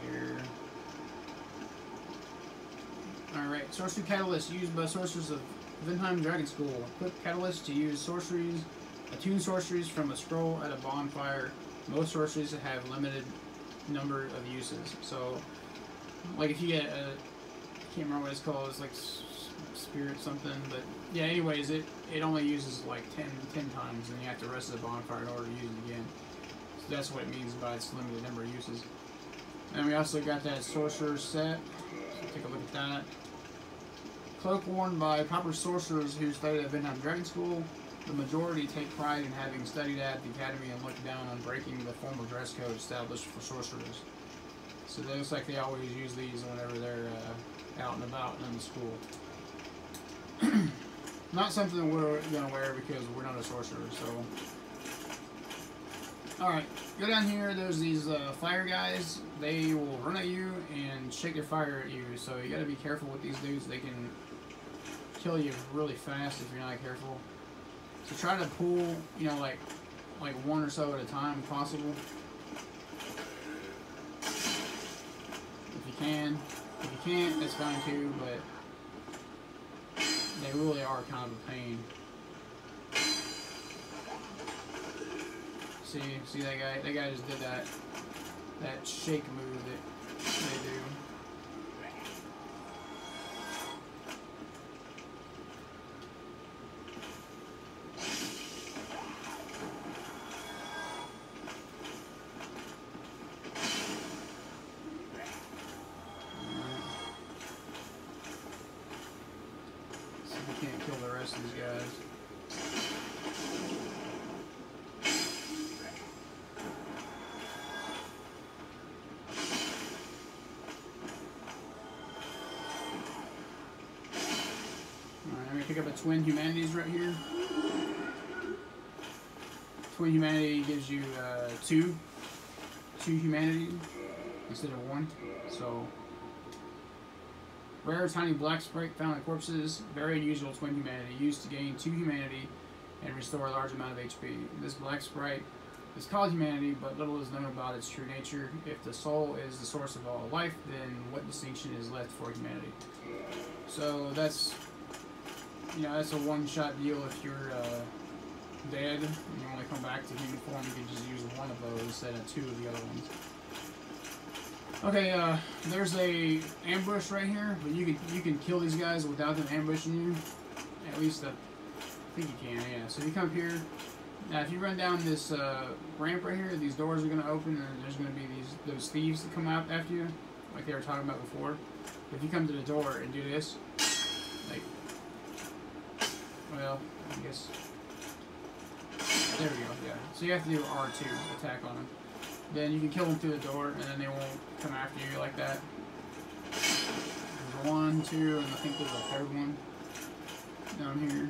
Here. Alright, Sorcery Catalyst used by sorcerers of Vinheim Dragon School. Equip Catalyst to use sorceries, attune sorceries from a scroll at a bonfire. Most sorceries have limited number of uses. So, like if you get a, I can't remember what it's called, it's like spirit something, but yeah, anyways, it only uses like 10 times, and you have to rest the bonfire in order to use it again. So that's what it means by its limited number of uses. And we also got that sorcerer set, so take a look at that. Cloak worn by proper sorcerers who studied at Vinheim Dragon School. The majority take pride in having studied at the academy and look down on breaking the formal dress code established for sorcerers. So it looks like they always use these whenever they're out and about in the school. Not something we're going to wear because we're not a sorcerer, so... Alright, go down here, there's these fire guys. They will run at you and shake their fire at you, so you gotta be careful with these dudes. They can kill you really fast if you're not careful. So try to pull, you know, like one or so at a time if possible. If you can. If you can't, that's fine too, but they really are kind of a pain. See that guy? That guy just did that shake move that they do. See if we can't kill the rest of these guys. Pick up a Twin Humanities right here. Twin Humanity gives you two humanity instead of 1. So rare tiny black sprite found in corpses. Very unusual Twin Humanity used to gain 2 humanity and restore a large amount of HP. This black sprite is called humanity, but little is known about its true nature. If the soul is the source of all life, then what distinction is left for humanity? So that's, you know, that's a one-shot deal. If you're dead and you only come back to human form, you can just use 1 of those instead of 2 of the other ones. Okay, there's a ambush right here, but you can kill these guys without them ambushing you. At least I think you can, yeah. So if you come up here, now if you run down this ramp right here, these doors are going to open, and there's going to be those thieves that come out after you, like they were talking about before. If you come to the door and do this, like, well, I guess, there we go, yeah. So you have to do R2, attack on them. Then you can kill them through the door, and then they won't come after you like that. There's 1, 2, and I think there's a 3rd one down here.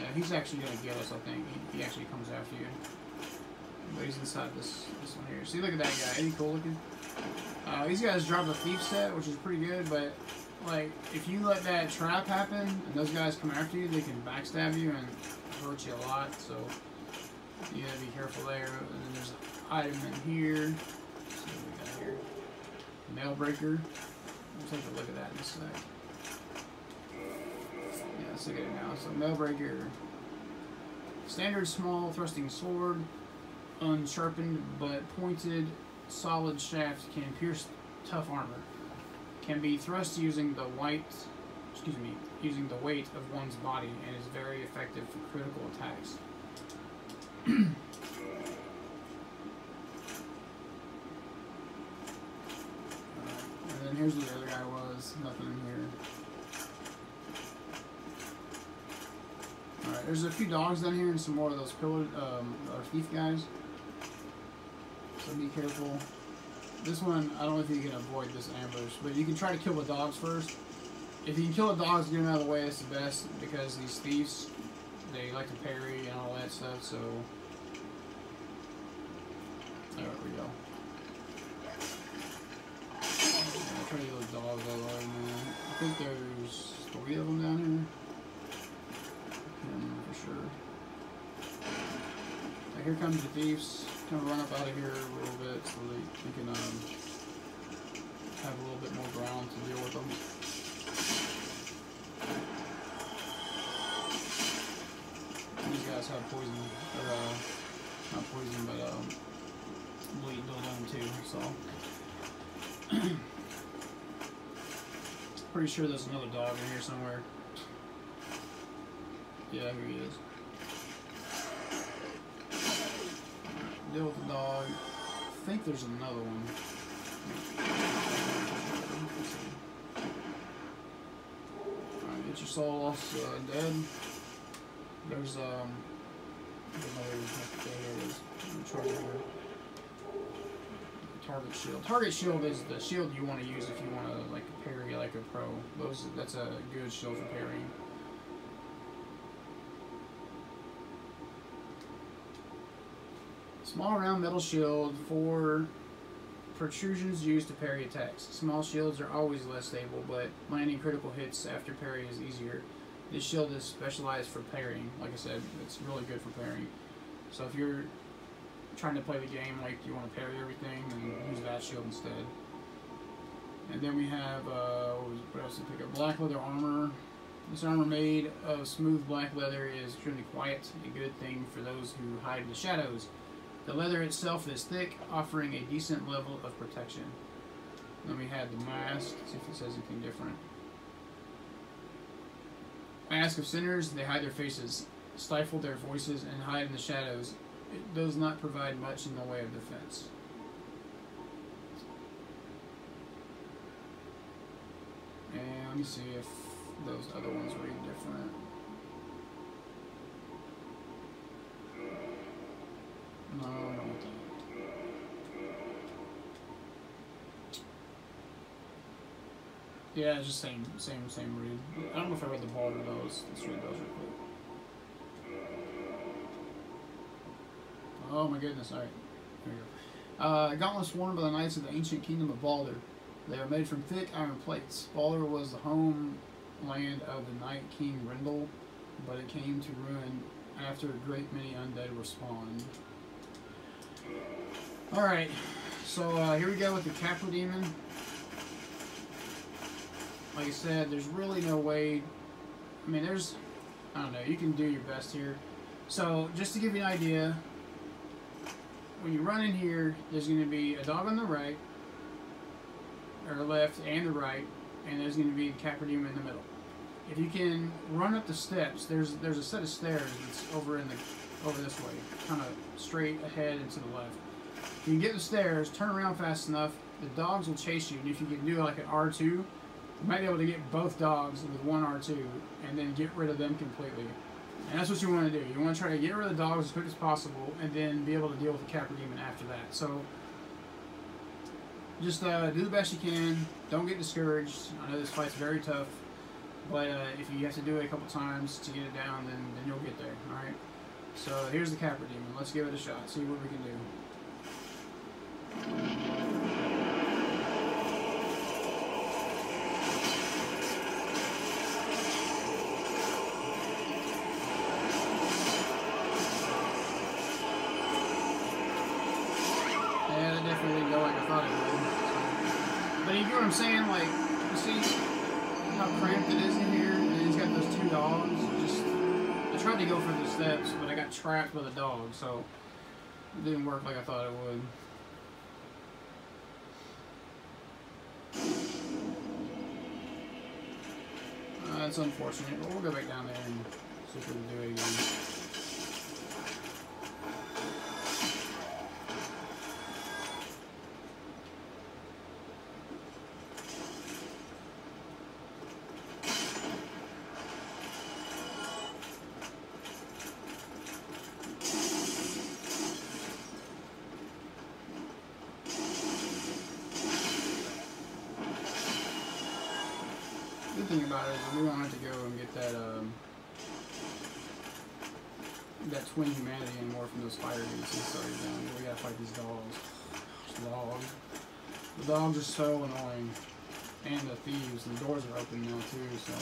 Yeah, he's actually gonna get us, I think. He actually comes after you. But he's inside this one here. See, look at that guy. Ain't he cool looking? These guys drop a thief set, which is pretty good, but like if you let that trap happen and those guys come after you, they can backstab you and hurt you a lot. So you gotta be careful there. And then there's an item in here. Let's see what we got here. Nail breaker. We'll take a look at that in a sec. Yeah, let's look at it now. So nail breaker. Standard small thrusting sword. Unsharpened but pointed solid shaft can pierce tough armor. Can be thrust using the using the weight of one's body and is very effective for critical attacks. And then here's where the other guy was. Nothing in here. Alright, there's a few dogs down here and some more of those pillared or thief guys. So be careful. This one, I don't know if you can avoid this ambush, but you can try to kill the dogs first. If you can kill the dogs, get them out of the way, that's the best, because these thieves, they like to parry and all that stuff, so... There we go. I'll try to get those dogs out of the way, man. I think there's 3 of them down here. I can't remember for sure. Now here comes the thieves. Kind of run up out of here a little bit so that we can have a little bit more ground to deal with them. These guys have poison, or not poison, but bleed built on too. So pretty sure there's another dog in here somewhere. Yeah, here he is. Deal with the dog. I think there's another one. Alright, get your soul off dead. There's another, there it is. Target shield. Target shield is the shield you want to use if you want to like parry like a pro. That's a good shield for parrying. Small round metal shield for protrusions used to parry attacks. Small shields are always less stable, but landing critical hits after parry is easier. This shield is specialized for parrying. Like I said, it's really good for parrying. So if you're trying to play the game like you want to parry everything, then use that shield instead. And then we have, what else to pick up? Black leather armor. This armor made of smooth black leather is extremely quiet, a good thing for those who hide in the shadows. The leather itself is thick, offering a decent level of protection. Then we have the mask. Let's see if it says anything different. Mask of sinners, they hide their faces, stifle their voices, and hide in the shadows. It does not provide much in the way of defense. And let me see if those other ones read different. No, I don't want that. Yeah, it's just same read. I don't know if I read the bottom of those. Let's read those real quick. Oh my goodness, alright. Here we go. Gauntlets worn by the knights of the ancient kingdom of Balder. They are made from thick iron plates. Balder was the homeland of the Night King Rendel, but it came to ruin after a great many undead were spawned. Alright, so here we go with the Capra Demon. Like I said, there's really no way, I mean I don't know, you can do your best here. So, just to give you an idea, when you run in here, there's going to be a dog on the right, or left, and the right, and there's going to be the Capra Demon in the middle. If you can run up the steps, there's a set of stairs that's over this way, kind of straight ahead and to the left. If you can get the stairs, turn around fast enough, the dogs will chase you, and if you can do like an R2, you might be able to get both dogs with one R2, and then get rid of them completely. And that's what you want to do. You want to try to get rid of the dogs as quick as possible, and then be able to deal with the Capra Demon after that. So, just do the best you can. Don't get discouraged. I know this fight's very tough. But if you have to do it a couple times to get it down, then you'll get there. All right. So here's the Capra Demon. Let's give it a shot. See what we can do. Yeah, that definitely didn't go like I thought it would. But you get what I'm saying? Like, you see how cramped it is in here? And he's got those two dogs. I tried to go for the steps, but I got trapped with a dog, so it didn't work like I thought it would. That's unfortunate, but we'll go back down there and see if we can do it again. Good thing about it is we won't have to go and get that that twin humanity anymore from those fire gates and stuff down here. We gotta fight these dogs. The dogs are so annoying. And the thieves. The doors are open now too, so.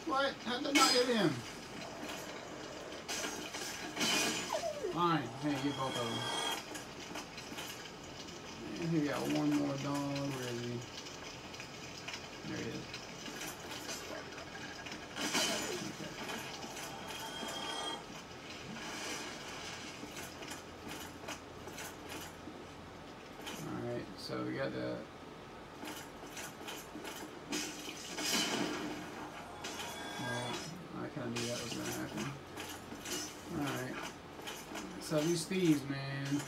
What? How did I not hit him? Fine. Hey, get both of them. And here we got one more dog. Where is he? There he is. Okay. Alright, so we got the... Well, I kind of knew that was going to happen. Alright. So these thieves, man,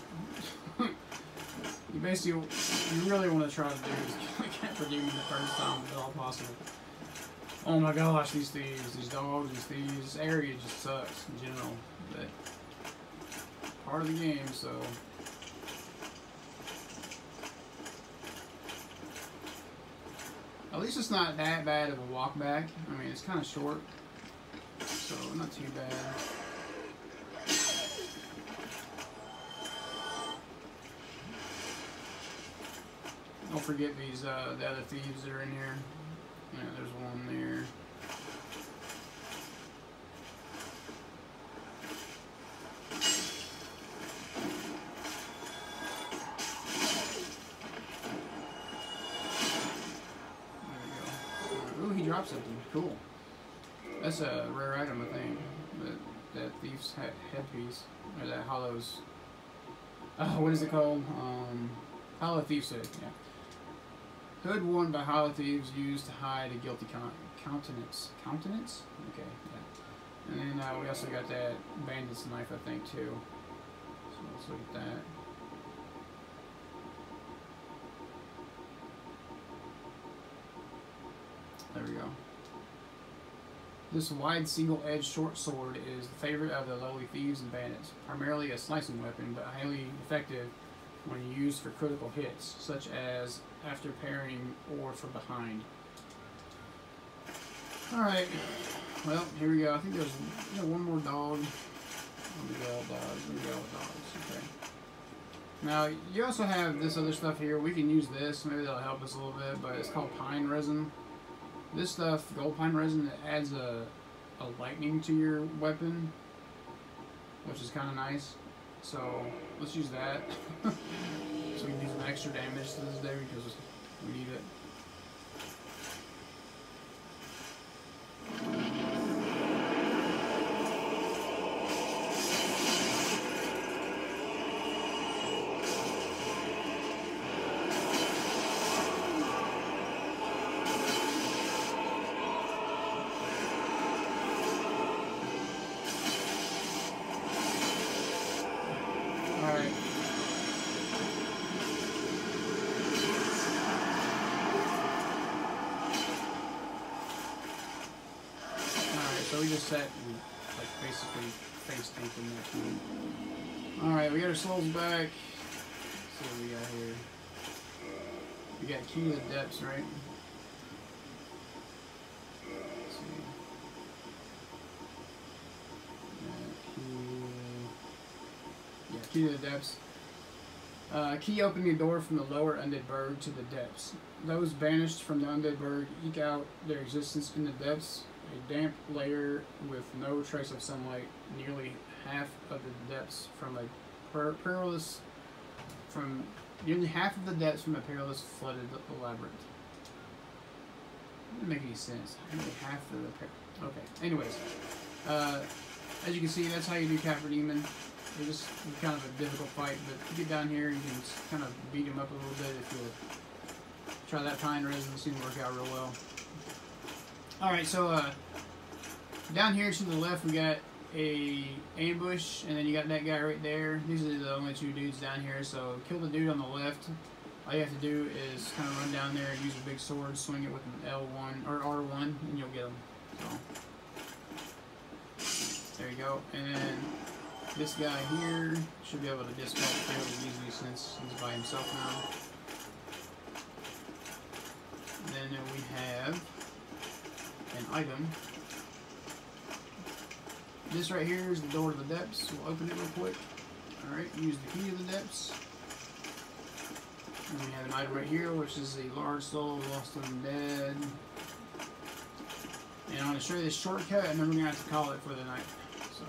you basically, you really want to try to do is kill the Capra Demon the first time if at all possible. Oh my gosh, these thieves, these dogs, these thieves, this area just sucks in general, but part of the game, so. At least it's not that bad of a walk back. I mean, it's kind of short, so not too bad. Don't forget these, the other thieves that are in here. Yeah, there's one there. There we go. Ooh, he dropped something. Cool. That's a rare item, I think. That thief's headpiece. Or that hollow's... what is it called? Hollow Thief's Hood, yeah. Hood worn by hollow thieves used to hide a guilty countenance. Countenance? Okay, yeah. And then we also got that bandit's knife, I think, too. So let's look at that. There we go. This wide single-edged short sword is the favorite of the lowly thieves and bandits. Primarily a slicing weapon, but highly effective when used for critical hits, such as after parrying or from behind. Alright, well, here we go. I think there's one more dog. Let me go all dogs. Let me go all dogs. Okay. Now, you also have this other stuff here. We can use this. Maybe that'll help us a little bit, but it's called pine resin. This stuff, gold pine resin, it adds a lightning to your weapon, which is kind of nice. So let's use that. So we can do some extra damage to this day because we need it. So we just set and like basically face tanking that one. Alright, we got our souls back. Let's see what we got here. We got Key to the Depths, right? Let's see. Key to the Depths. Key opening the door from the Lower Undead Burg to the depths. Those banished from the Undead Burg eke out their existence in the depths, a damp layer with no trace of sunlight, nearly half of the depths from a perilous, from nearly half of the depths from a perilous flooded labyrinth. That doesn't make any sense. Nearly half of the okay. Anyways, as you can see, that's how you do Capra Demon. It's just kind of a difficult fight, but if you get down here, you can kind of beat him up a little bit if you try that pine resin. It seems to work out real well. Alright, so down here to the left, we got a ambush, and then you got that guy right there. These are the only two dudes down here, so kill the dude on the left. All you have to do is kind of run down there and use a big sword, swing it with an L1 or R1, and you'll get him. So there you go. And this guy here should be able to dispatch fairly easily since he's by himself now. And then we have an item. This right here is the door to the depths. We'll open it real quick. Alright, use the key to the depths. And we have an item right here, which is a large soul, lost undead. And I'm going to show you this shortcut, and then we're going to have to call it for the night. So,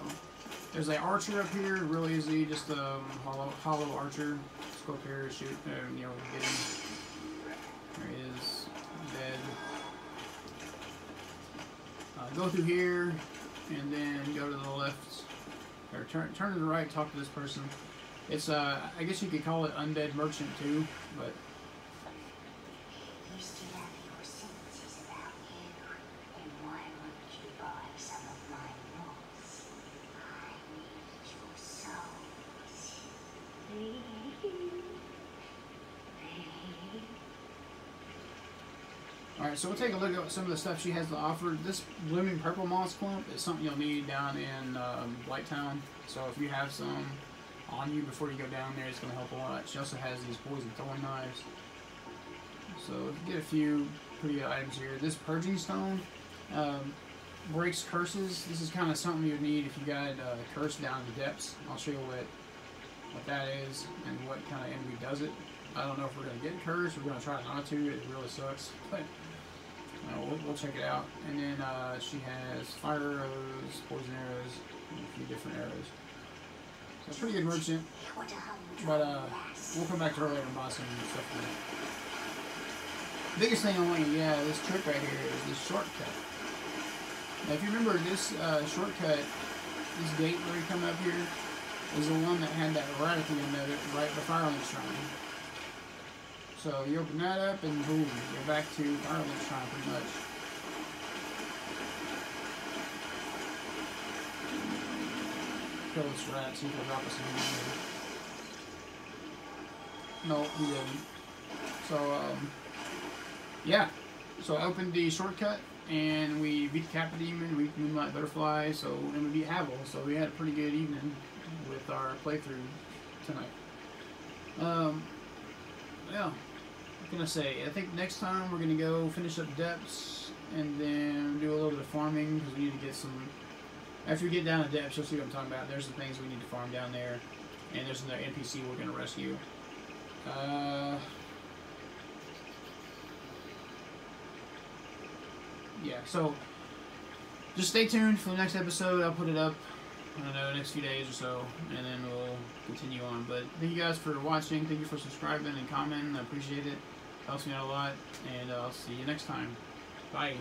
there's an archer up here, real easy, just a hollow archer. Just go up here, shoot, you know, get him. There he is, dead. Go through here, and then go to the left, or turn to the right, talk to this person. It's, I guess you could call it Undead Merchant too, but... You still have your senses about you, and why wouldn't you buy some of my notes? I need your souls. Alright, so we'll take a look at some of the stuff she has to offer. This blooming purple moss clump is something you'll need down in Whitetown. So if you have some on you before you go down there, it's going to help a lot. She also has these poison throwing knives. So get a few pretty good items here. This purging stone breaks curses. This is kind of something you would need if you got a curse down in the depths. I'll show you what that is and what kind of enemy does it. I don't know if we're going to get cursed. We're going to try not to. It really sucks. But we'll check it out. And then she has fire arrows, poison arrows, and a few different arrows. So pretty good merchant. But we'll come back to her later and buy some stuff for that. Biggest thing I want you, this trick right here is this shortcut. Now if you remember this shortcut, this gate where you come up here, is the one that had that right at the end of it, right the Firelink Shrine. So you open that up and boom, you're back to Firelink Shrine pretty much. Kill this rat, see if he'll drop us in. No, he didn't. So, yeah. So I opened the shortcut, and we beat the Capra Demon, we beat the Moonlight Butterfly, and we beat Havel, so we had a pretty good evening with our playthrough tonight. Yeah. What can I say? I think next time we're going to go finish up depths, and then do a little bit of farming, because we need to get some... After we get down to depths, you'll see what I'm talking about. There's the things we need to farm down there, and there's another NPC we're going to rescue. Yeah, so just stay tuned for the next episode. I'll put it up, I don't know, next few days or so, and then we'll continue on. But thank you guys for watching. Thank you for subscribing and commenting. I appreciate it. Helps me out a lot, and I'll see you next time. Bye.